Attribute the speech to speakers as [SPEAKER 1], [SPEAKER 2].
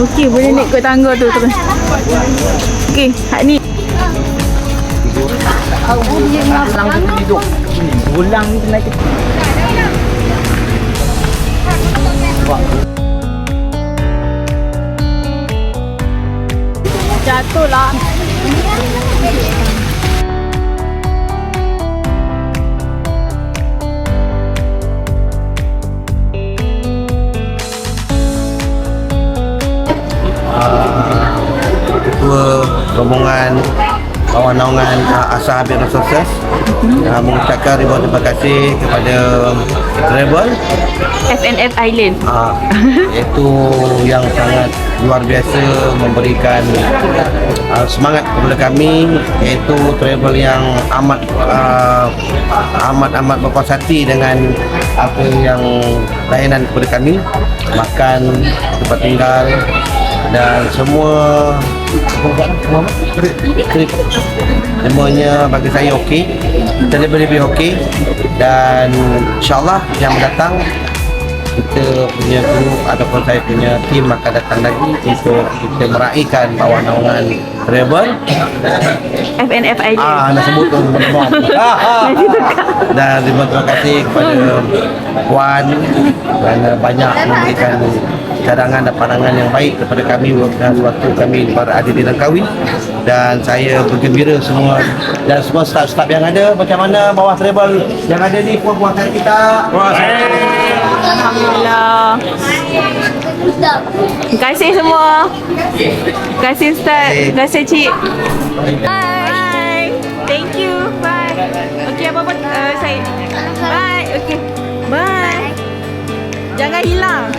[SPEAKER 1] Okey, boleh naik ke tangga tu terus. Okey, hak ni.
[SPEAKER 2] Ulang tu hidup. Ulang ni naik.
[SPEAKER 1] Jatuh lah.
[SPEAKER 3] Ketua rombongan Bawah Naungan Asa Habib Sukses mengucapkan ribuan terima kasih kepada Travel
[SPEAKER 1] FNF Island.
[SPEAKER 3] iaitu yang sangat luar biasa memberikan semangat kepada kami, iaitu Travel yang amat berpuas hati dengan apa yang layanan kepada kami, makan, tempat tinggal dan semua semuanya bagi saya okey, lebih okey, dan insyaAllah yang mendatang kita punya grup ataupun saya punya tim akan datang lagi untuk kita meraihkan Bawah Naungan Travel
[SPEAKER 1] FNF Island.
[SPEAKER 3] nak sebut tu dan terima kasih kepada Puan kerana banyak memberikan cadangan dan pandangan yang baik kepada kami waktu kami berada di Langkawi, dan saya bergembira semua dan semua staf-staf yang ada. Macam mana Bawah Travel yang ada ni, puas-puasan kita?
[SPEAKER 1] Alhamdulillah. Terima kasih semua. Terima kasih Ustaz. Terima kasih Cik. Bye. Thank you. Bye. Okey, apa-apa saya. Bye. Okey. Bye. Jangan hilang.